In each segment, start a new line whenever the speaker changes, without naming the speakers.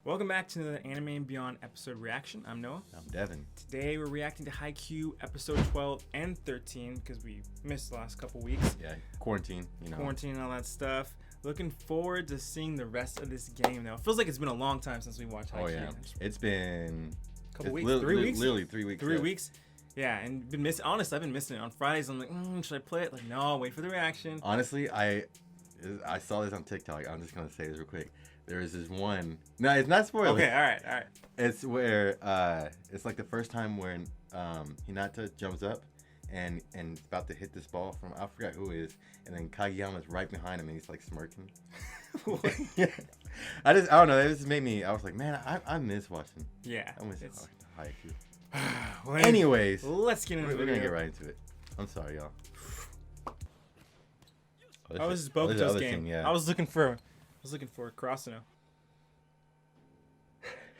Welcome back to the Anime and Beyond episode reaction. I'm Noah.
I'm Devin.
Today we're reacting to Haikyuu episode 12 and 13 because we missed the last couple weeks.
Yeah, quarantine,
Quarantine and all that stuff. Looking forward to seeing the rest of this game now. It feels like it's been a long time since we watched Haikyuu.
Oh, yeah. It's been...
a couple weeks? 3 weeks?
Literally 3 weeks.
3 weeks? Yeah, and been missing. Honestly, I've been missing it. On Fridays, I'm like, should I play it? Like, no, wait for the reaction.
Honestly, I saw this on TikTok. I'm just going to say this real quick. There is this one... No, it's not spoiler.
Okay, all right.
It's where... it's like the first time when Hinata jumps up and is about to hit this ball from... I forgot who it is. And then Kageyama's right behind him and he's like smirking. Yeah. I don't know. It just made me... I was like, man, I miss watching.
Yeah.
I miss Haikyuu.
Well,
Anyways,
let's get into it.
We're going to get right into it. I'm sorry, y'all.
Oh, this is Bokuto's game.
Yeah.
I was looking for Kurasuno.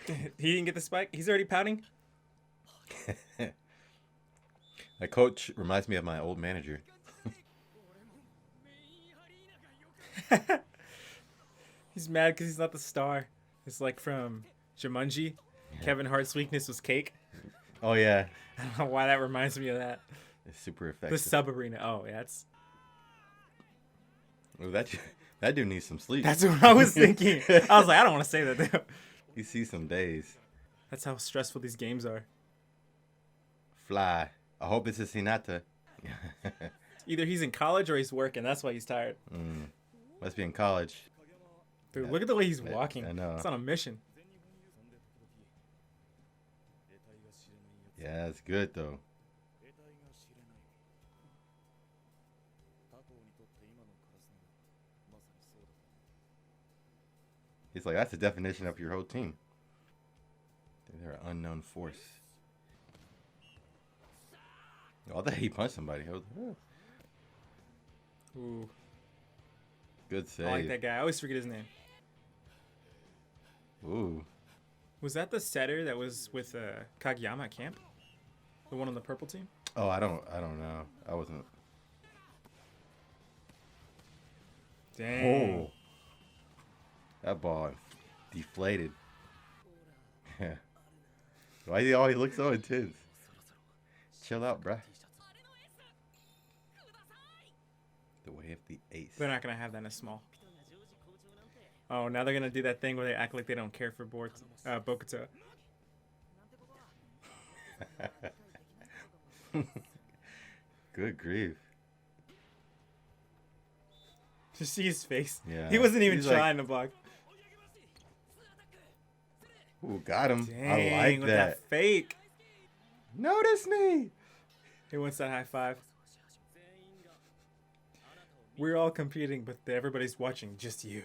He didn't get the spike. He's already pouting.
My coach reminds me of my old manager.
He's mad because he's not the star. It's like from Jumanji. Yeah. Kevin Hart's weakness was cake.
Oh yeah.
I don't know why that reminds me of that.
It's super effective.
The sub arena. Oh yeah, it's.
Oh, that dude needs some sleep.
That's what I was thinking. I was like, I don't want to say that though.
You see some days.
That's how stressful these games are.
Fly. I hope this is Hinata.
Either he's in college or he's working. That's why he's tired.
Must be in college.
Dude, yeah. Look at the way he's walking.
I know.
It's on a mission.
Yeah, it's good though. He's like, that's the definition of your whole team. They're an unknown force. Oh, I thought he punched somebody. I was like, oh.
Ooh.
Good save.
I like that guy. I always forget his name.
Ooh.
Was that the setter that was with Kageyama at camp? The one on the purple team?
Oh, I don't know. I wasn't.
Dang.
Oh. That ball deflated. Yeah. Why do you always look so intense? Chill out, bruh. The way of the ace.
They're not going to have that in a small. Oh, now they're going to do that thing where they act like they don't care for Bokuto.
Good grief.
Just see his face.
Yeah.
He wasn't even trying to block.
Ooh, got him.
Dang,
I like
with
that.
Fake.
Notice me.
He wants that high five. We're all competing, but everybody's watching, just you.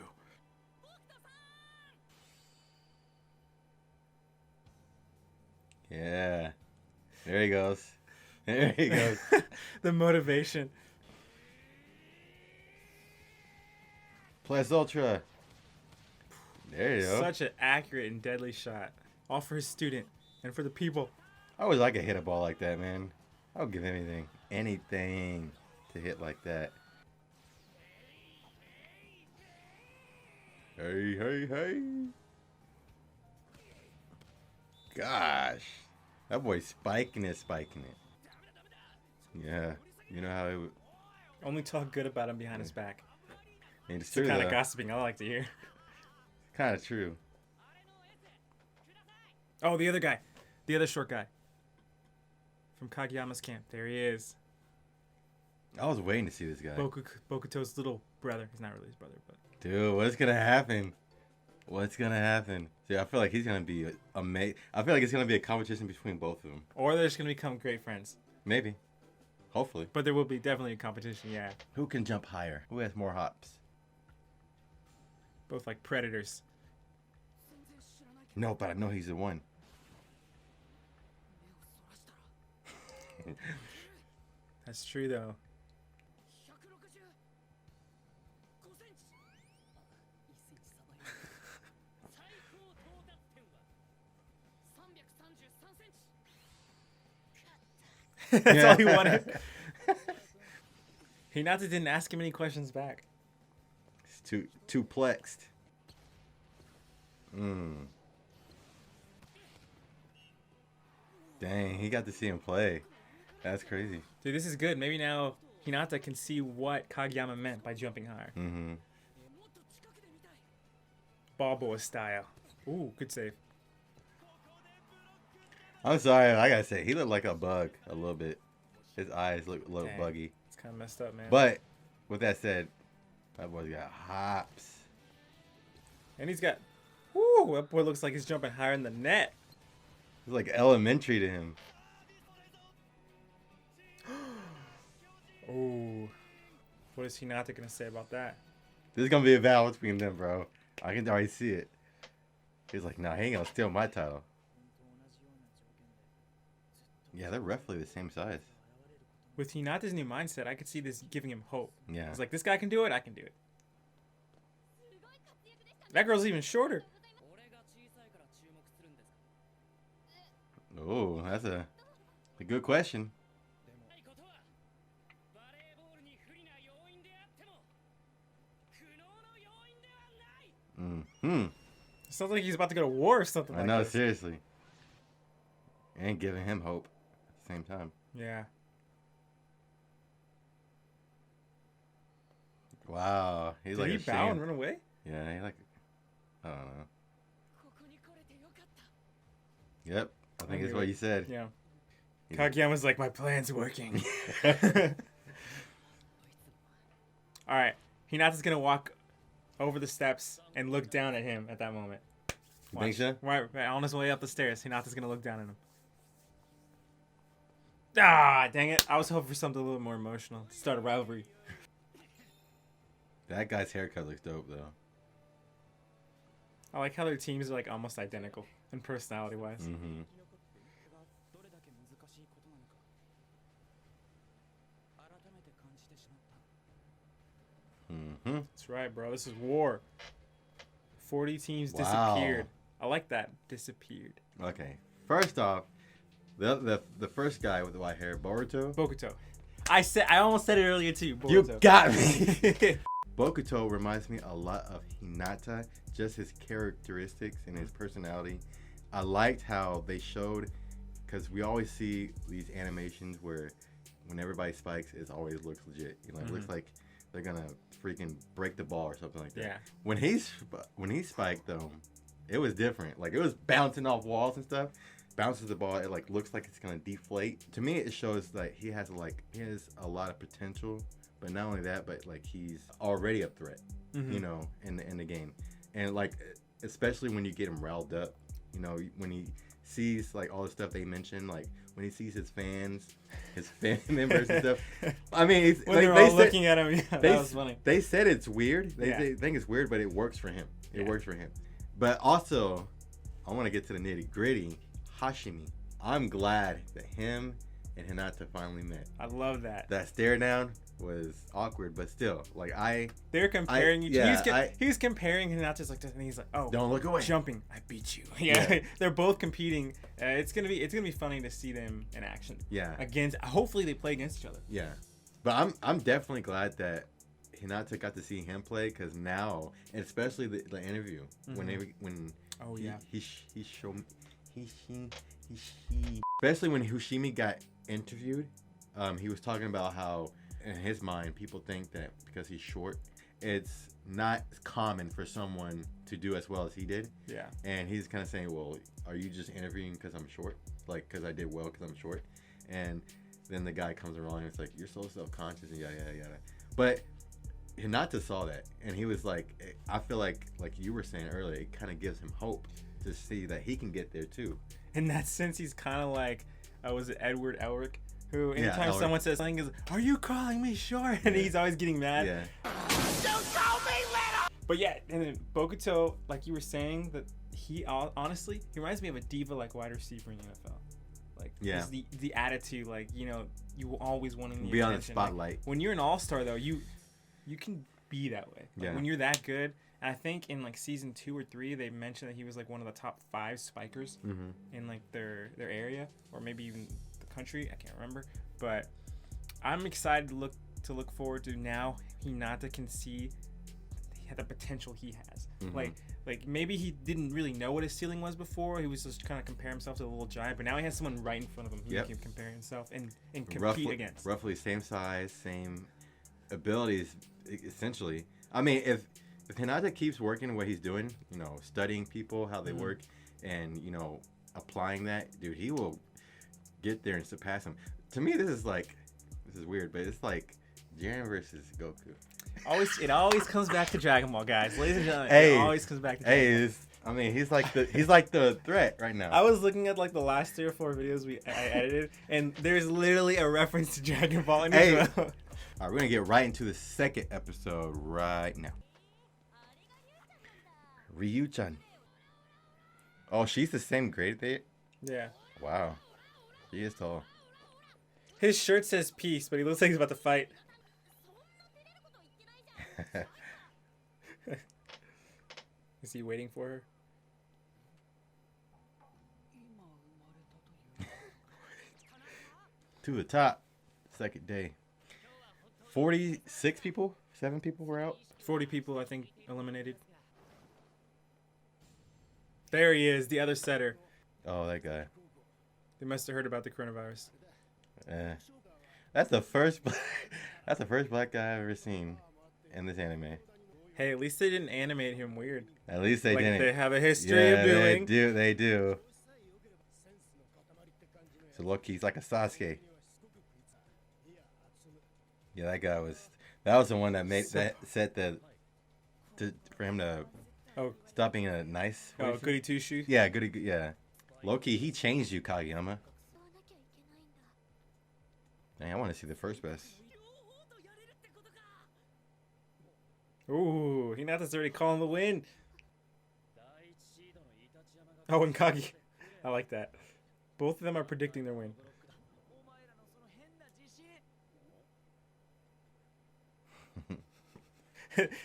Yeah. There he goes. There he goes.
The motivation.
Plus Ultra. There you go.
Such an accurate and deadly shot. All for his student and for the people.
I wish I could hit a ball like that, man. I would give anything to hit like that. Hey. Gosh. That boy's spiking it. Yeah. You know how it would...
Only talk good about him behind his back.
It's
the kind of gossiping I like to hear.
Kind of true.
Oh, the other guy. The other short guy. From Kageyama's camp. There he is.
I was waiting to see this guy.
Bokuto's little brother. He's not really his brother, but...
Dude, what's going to happen? See, I feel like he's going to be amazing. I feel like it's going to be a competition between both of them.
Or they're just going to become great friends.
Maybe. Hopefully.
But there will be definitely a competition, yeah.
Who can jump higher? Who has more hops?
Both like predators.
No, but I know he's the one.
That's true, though. That's all he wanted. Hinata didn't ask him any questions back.
It's too plexed. Dang, he got to see him play. That's crazy.
Dude, this is good. Maybe now Hinata can see what Kageyama meant by jumping higher.
Mm-hmm.
Ball boy style. Ooh, good save.
I'm sorry, I gotta say, he looked like a bug a little bit. His eyes look a little
Dang.
buggy.
It's kind of messed up, man.
But with that said, that boy's got hops.
And he's got... Woo! That boy looks like he's jumping higher in the net.
It's like elementary to him.
Ooh. What is Hinata going to say about that?
This is gonna be a battle between them, bro. I can already see it. He's like, nah, he ain't gonna steal my title. Yeah, they're roughly the same size.
With Hinata's new mindset, I could see this giving him hope.
Yeah.
He's like, this guy can do it, I can do it. That girl's even shorter.
Oh, that's a good question. Mm-hmm.
It sounds like he's about to go to war or something
I
like
know,
this.
seriously. And giving him hope at the same time.
Yeah.
Wow. He's
Did
like
he
ashamed.
bow and run away?
Yeah, he like, I don't know. Yep, I think it's what you said.
Yeah.
He's-
Kageyama's like, my plan's working. Alright. Hinata's gonna walk over the steps and look down at him at that moment.
You think so?
Right on his way up the stairs, Hinata's gonna look down at him. Ah, dang it. I was hoping for something a little more emotional. Start a rivalry.
That guy's haircut looks dope, though.
I like how their teams are like almost identical in personality wise.
Mm-hmm. Mm-hmm.
That's right, bro. This is war. 40 teams
Wow.
disappeared. I like that. Disappeared.
Okay. First off, the first guy with the white hair, Boruto.
Bokuto. I almost said it earlier too. Boruto.
You got me. Bokuto reminds me a lot of Hinata, just his characteristics and his personality. I liked how they showed, because we always see these animations where when everybody spikes, it always looks legit. You know, it looks like they're gonna freaking break the ball or something like that.
Yeah.
When he spiked though, it was different. Like it was bouncing off walls and stuff. Bounces the ball, it like looks like it's gonna deflate. To me, it shows that he has a lot of potential. But not only that, but like he's already a threat, you know, in the game, and like especially when you get him riled up, you know, when he sees like all the stuff they mentioned, like when he sees his fans, his family members and stuff. I mean, it's,
when
like,
they're
they
all
said,
looking at him, yeah, that was funny.
They said it's weird. They
Yeah.
think it's weird, but it works for him. It
Yeah.
works for him. But also, I want to get to the nitty gritty. Hoshiumi. I'm glad that him and Hinata finally met.
I love that.
That stare down was awkward, but still, like
They're comparing each
yeah,
he's comparing Hinata's like this, and he's like, oh,
don't look away.
jumping, I beat you. Yeah. They're both competing. It's gonna be funny to see them in action.
Yeah,
Against, hopefully they play against each other.
yeah. But I'm definitely glad that Hinata got to see him play, because now, and especially the interview when
Oh yeah.
he showed me especially when Hoshiumi got interviewed, he was talking about how in his mind people think that because he's short, it's not common for someone to do as well as he did.
Yeah.
And he's kind of saying, well, are you just interviewing because I'm short, like because I did well because I'm short? And then the guy comes around and it's like, you're so self-conscious and yada yada yada. But Hinata saw that, and he was like, I feel like you were saying earlier, it kind of gives him hope to see that he can get there too.
In that sense, he's kind of like, was it Edward Elric? Who, anytime
Elric.
someone says something, is, are you calling me short? And he's always getting mad.
Yeah.
Don't call me little!
But yeah, and then Bokuto, like you were saying, that he honestly, he reminds me of a diva like wide receiver in the NFL. Like,
Yeah.
the attitude, like, you know, you always wanting the
Be on the
attention. Like,
spotlight.
when you're an all-star, though, you can be that way. Like,
Yeah.
when you're that good. And I think in like season 2 or 3, they mentioned that he was like one of the top 5 spikers in like their area, or maybe even the country. I can't remember. But I'm excited to look forward to now. Hinata can see the potential he has. Like Like maybe he didn't really know what his ceiling was before. He was just kind of compare himself to the little giant, but now he has someone right in front of him who he can compare himself and compete against.
Roughly same size, same abilities, essentially. I mean, if Hinata keeps working what he's doing, you know, studying people, how they work, and, you know, applying that, dude, he will get there and surpass him. To me, this is weird, but it's like Jiren versus Goku.
It always comes back to Dragon Ball, guys. Ladies and gentlemen, it always comes back to Dragon Ball.
I mean, he's like the threat right now.
I was looking at like the last 3 or 4 videos I edited, and there's literally a reference to Dragon Ball in it.
All right, we're gonna get right into the second episode right now. Ryu-chan. Oh, she's the same grade there?
Yeah.
Wow. She is tall.
His shirt says peace, but he looks like he's about to fight. Is he waiting for her?
To the top. Second day. 46 people? 7 people were out?
40 people, I think, eliminated. There he is, the other setter.
Oh, that guy.
They must have heard about the coronavirus.
That's the first black guy I've ever seen in this anime.
Hey, at least they didn't animate him weird.
At least they didn't.
They have a history of doing.
They do. So Loki's like a Sasuke. Yeah, that was the one that said that for him to stop being a nice.
Oh, goody two shoes.
Yeah, yeah. Loki, he changed you, Kageyama. Dang, I want to see the first best.
Ooh, Hinata's already calling the win. Oh, and Kagi. I like that. Both of them are predicting their win.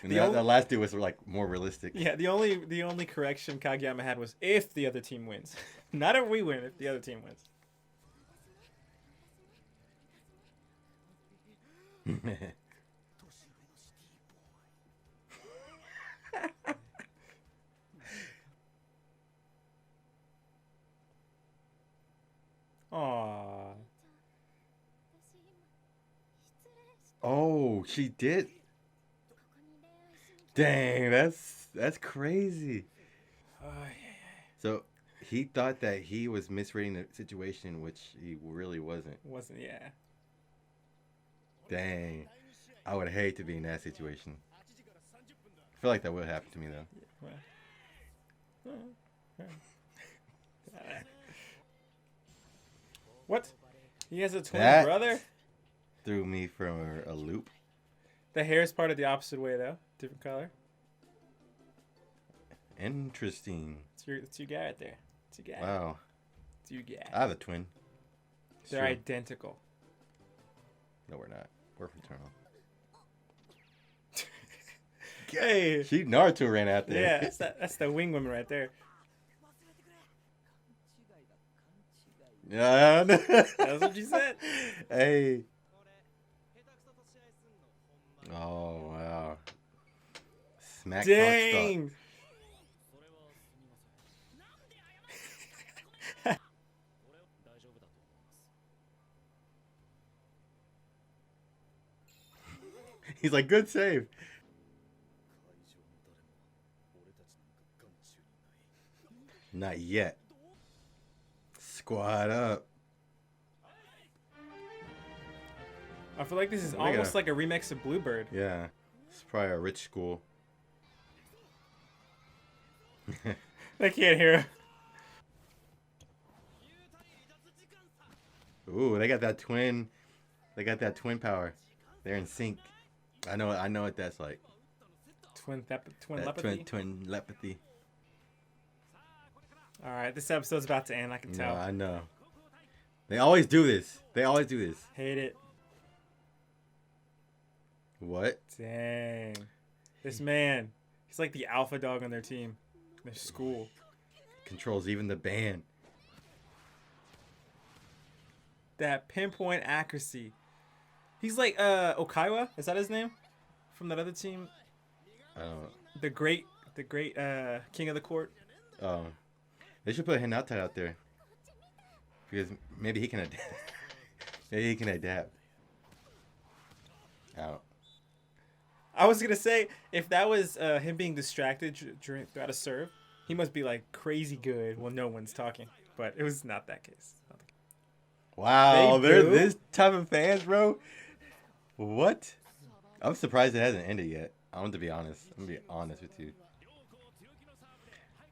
The last dude was like more realistic.
Yeah, the only correction Kageyama had was if the other team wins. Not if we win, if the other team wins. Aww.
Oh, she did. Dang, that's crazy. So he thought that he was misreading the situation, which he really wasn't.
Wasn't, yeah.
Dang. I would hate to be in that situation. I feel like that would happen to me, though.
What? He has a twin brother?
Threw me for a loop.
The hair is parted the opposite way, though. Different color.
Interesting.
It's your guy right there. It's your guy.
Wow.
It's your guy.
I have a twin.
They're identical.
No, we're not. We're fraternal.
Hey.
She Naruto ran out there.
Yeah, that's the wing woman right there.
Yeah.
That's what you said.
Hey. Oh, wow. Smack.
Dang.
He's like, good save. Not yet. Squad up.
I feel like this is almost like a remix of Bluebird.
Yeah. It's probably a rich school.
I can't hear him.
Ooh, they got that twin. They got that twin power. They're in sync. I know what that's like.
Twin telepathy.
Twin telepathy.
All right, this episode's about to end. I can tell.
No, I know. They always do this.
Hate it.
What?
Dang. This man. He's like the alpha dog on their team. Their school.
Controls even the band.
That pinpoint accuracy. He's like Okaiwa. Is that his name? From that other team?
I don't know.
The great the great king of the court.
Oh, they should put Hinata out there because maybe he can adapt. Maybe he can adapt. Out.
I was gonna say if that was him being distracted throughout a serve, he must be like crazy good when no one's talking. But it was not that case.
Wow,
They
they're
do?
this type of fans, bro. What? I'm surprised it hasn't ended yet. I'm gonna be honest. I'm gonna be honest with you.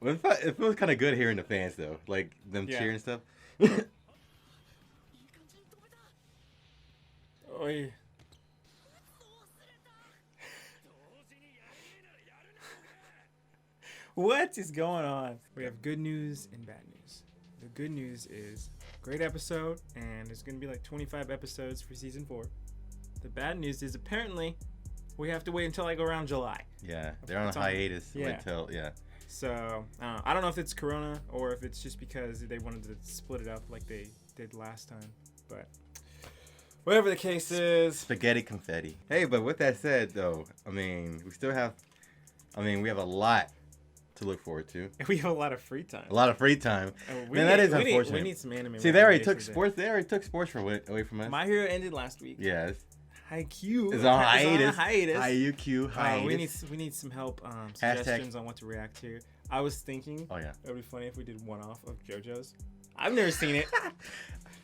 Well, it feels kind of good hearing the fans though, like them
Yeah.
cheering and stuff.
Oy. What is going on? We have good news and bad news. The good news is great episode, and there's gonna be like 25 episodes for season 4. The bad news is apparently we have to wait until like around July.
Yeah, they're on
It's
a
on-
hiatus.
yeah.
Until
So I don't know if it's Corona or if it's just because they wanted to split it up like they did last time. But whatever the case is,
spaghetti confetti. Hey, but with that said, though, I mean, we have a lot to look forward to.
we have a lot of free time.
A lot of free time.
And
Man, that is
we
unfortunate.
We need some anime.
See, they already
recommendations
took
there.
sports. They already took sports away from us.
My Hero ended last week.
Yes.
Haikyuu
It's on hiatus.
Haikyuu.
Hiatus.
We need some help. Suggestions on what to react to. I was thinking.
Oh yeah.
It would be funny if we did one off of JoJo's. I've never seen it.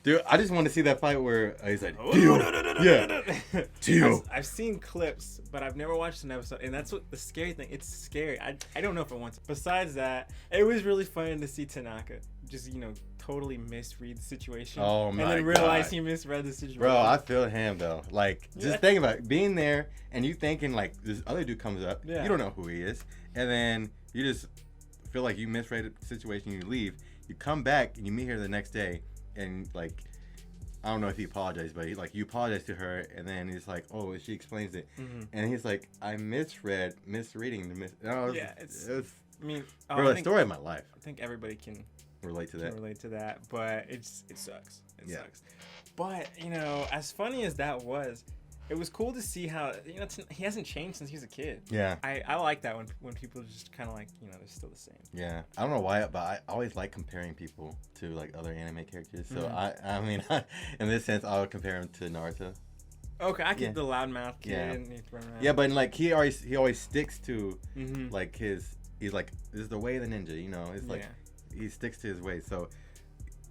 Dude, I just want to see that fight where he's like,
Oh,
Teal.
no.
Yeah. Teal.
I've seen clips, but I've never watched an episode, and that's what the scary thing. It's scary. I don't know if I want to. Besides that, it was really fun to see Tanaka just totally misread the situation.
Oh, my
and then realize
God.
he misread the situation.
Bro, I feel him though. Like, just
Yeah.
think about it. Being there and you thinking like this other dude comes up,
Yeah.
you don't know who he is, and then you just feel like you misread the situation. You leave. You come back and you meet her the next day, and like, I don't know if he apologized, but you apologize to her, and then he's like, oh, she explains it, and he's like, I misreading the
Yeah,
it's
I mean,
bro,
I
the
think,
story of my life.
I think everybody can
Relate to that.
relate to that, but it sucks. It
Yeah.
sucks. But as funny as that was, it was cool to see how he hasn't changed since he was a kid.
Yeah.
I like that when people just kind of like they're still the same.
Yeah, I don't know why, but I always like comparing people to like other anime characters. So I mean, in this sense, I would compare him to Naruto.
Okay, I get
Yeah.
the loudmouth kid.
Yeah.
And he's running around.
Yeah, but like he always sticks to
Mhm.
like he's like, this is the way of the ninja, It's like
Yeah.
he sticks to his way. So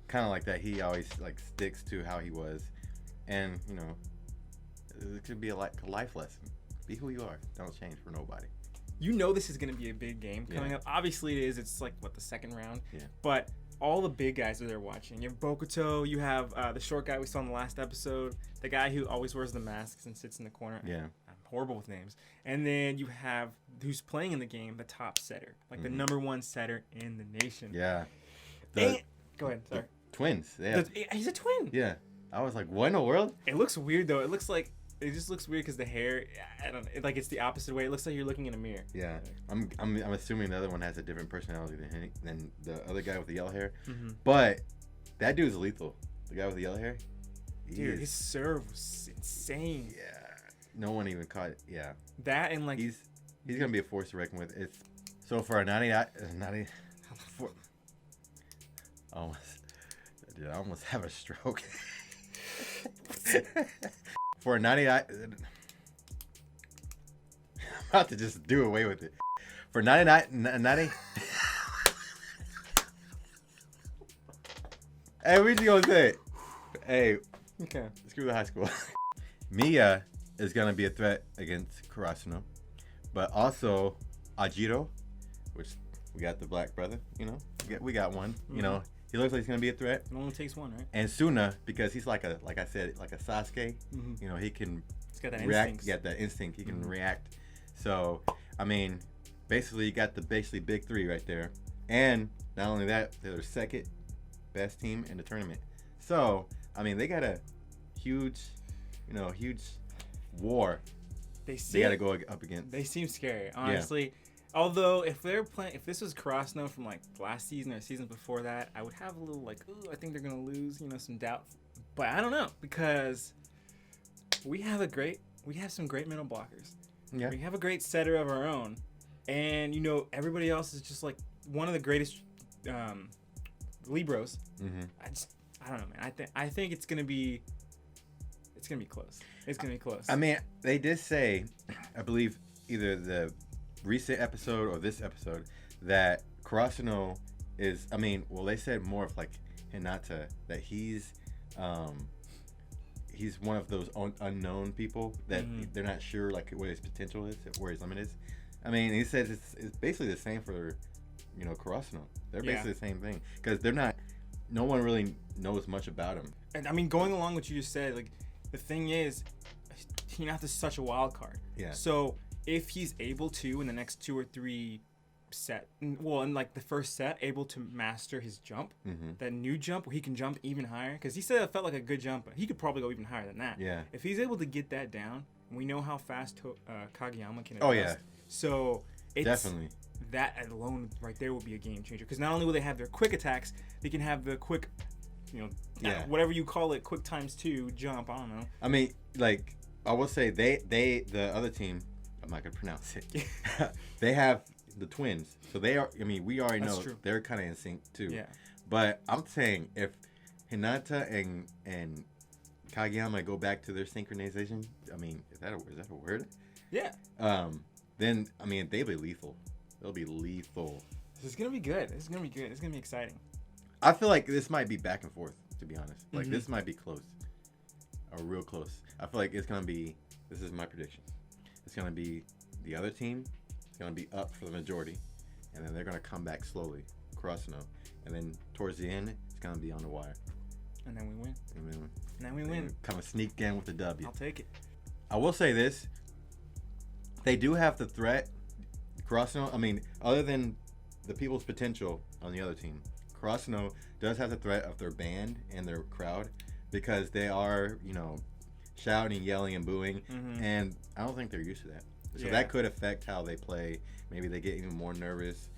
kind of like that, he always like sticks to how he was, and it could be a life lesson. Be who you are. Don't change for nobody.
This is gonna be a big game coming
Yeah.
up. Obviously, it is. It's like the second round.
Yeah.
But all the big guys are there watching. You have Bokuto. You have the short guy we saw in the last episode. The guy who always wears the masks and sits in the corner.
Yeah.
I'm horrible with names. And then you have who's playing in the game, the top setter, like the number one setter in the nation.
Yeah.
Go ahead. Sorry.
Twins. Yeah.
He's a twin.
Yeah. I was like, what in the world?
It looks weird though. It just looks weird because the hair. I don't know. It's the opposite way. It looks like you're looking in a mirror.
Yeah, I'm assuming the other one has a different personality than the other guy with the yellow hair. But that dude's lethal. The guy with the yellow hair.
Dude, his serve was insane.
Yeah, no one even caught it. Yeah,
That and like
he's gonna be a force to reckon with. It's so for a 90 for, dude, I almost have a stroke. For a 99, I'm about to just do away with it. For 90. Hey, we just gonna say it. Hey,
okay.
screw the high school. Mia is gonna be a threat against Karasuno, but also Ajiro, which we got the black brother. We got one. He looks like he's gonna be a threat.
It only takes one, right?
And Suna, because he's like I said, like a Sasuke. He can
He's got that
react.
instinct.
Get that instinct. He can react. So, I mean, basically, you got the big three right there. And not only that, they're the second best team in the tournament. So, I mean, they got a huge war. They got to go up against.
They seem scary, honestly. Yeah. Although, if this was Krasno from like last season or seasons before that, I would have a little like, ooh, I think they're gonna lose, some doubt. But I don't know, because we have some great middle blockers.
Yeah.
We have a great setter of our own, And, you know, everybody else is just, like, one of the greatest Libros.
Mm-hmm.
I don't know, man. I think it's going to be close. It's going to be close.
I mean, they did say, I believe, either the recent episode or this episode, that Kurasuno is, I mean, well, they said more of like Hinata, that he's one of those unknown people that they're not sure like what his potential is, where his limit is. I mean, he says it's basically the same for, you know, Kurasuno. They're basically the same thing because no one really knows much about him.
And I mean, going along with what you just said, like the thing is, Hinata's such a wild card.
Yeah.
So if he's able to in the next 2 or 3 in like the first set, able to master his jump, that new jump where he can jump even higher, because he said it felt like a good jump, but he could probably go even higher than that.
Yeah.
If he's able to get that down, we know how fast Kageyama can adjust.
Oh yeah.
So it's
definitely.
That alone right there will be a game changer, because not only will they have their quick attacks, they can have the quick, you know, whatever you call it, quick ×2 jump. I don't know.
I mean, like I will say, the other team, I'm not gonna pronounce it. They have the twins, so they are. I mean, we already know they're kind of in sync too.
Yeah.
But I'm saying if Hinata and Kageyama go back to their synchronization, I mean, is that a word?
Yeah.
Then I mean, they'll be lethal. They'll be lethal.
This is gonna be good. This is gonna be good. It's gonna be exciting.
I feel like this might be back and forth, to be honest. Like this might be close, or real close. I feel like it's gonna be. This is my prediction. It's gonna be the other team. It's gonna be up for the majority, and then they're gonna come back slowly, Kurasuno, and then towards the end, it's gonna be on the wire.
And then we win.
And
then we win.
Come and sneak in with the W.
I'll take it.
I will say this. They do have the threat. Kurasuno, I mean, other than the people's potential on the other team, Kurasuno does have the threat of their band and their crowd, because they are, you know, shouting, yelling, and booing, and I don't think they're used to that. So that could affect how they play. Maybe they get even more nervous.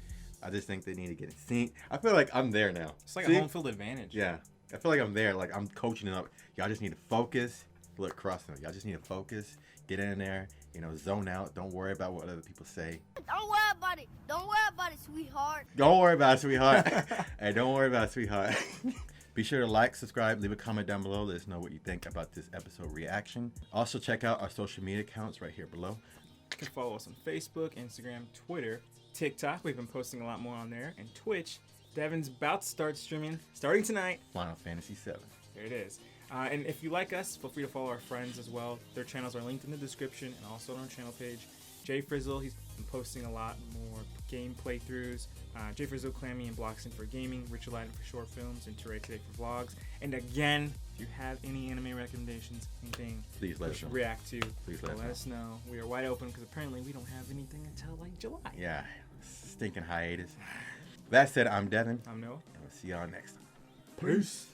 I just think they need to get in sync. I feel like I'm there now.
It's like a home field advantage.
Yeah. I feel like I'm there. Like I'm coaching it up. Y'all just need to focus. Look, Kurasuno, y'all just need to focus. Get in there. You know, zone out. Don't worry about what other people say.
Don't worry about it. Don't worry about it, sweetheart.
Don't worry about it, sweetheart. Hey, don't worry about it, sweetheart. Be sure to like, subscribe, leave a comment down below. Let us know what you think about this episode reaction. Also, check out our social media accounts right here below.
You can follow us on Facebook, Instagram, Twitter, TikTok. We've been posting a lot more on there. And Twitch. Devin's about to start streaming, starting tonight.
Final Fantasy VII.
There it is. And if you like us, feel free to follow our friends as well. Their channels are linked in the description and also on our channel page. Jfrizl, he's been posting a lot more game playthroughs. Jfrizl, Klamii, and Bloxtun for gaming. Richard for short films. And Toure today for vlogs. And again, if you have any anime recommendations, anything
please let us know.
React to,
please
let us know. We are wide open because apparently we don't have anything until like July.
Yeah, stinking hiatus. That said, I'm Devin.
I'm Noah.
And we'll see y'all next time.
Peace.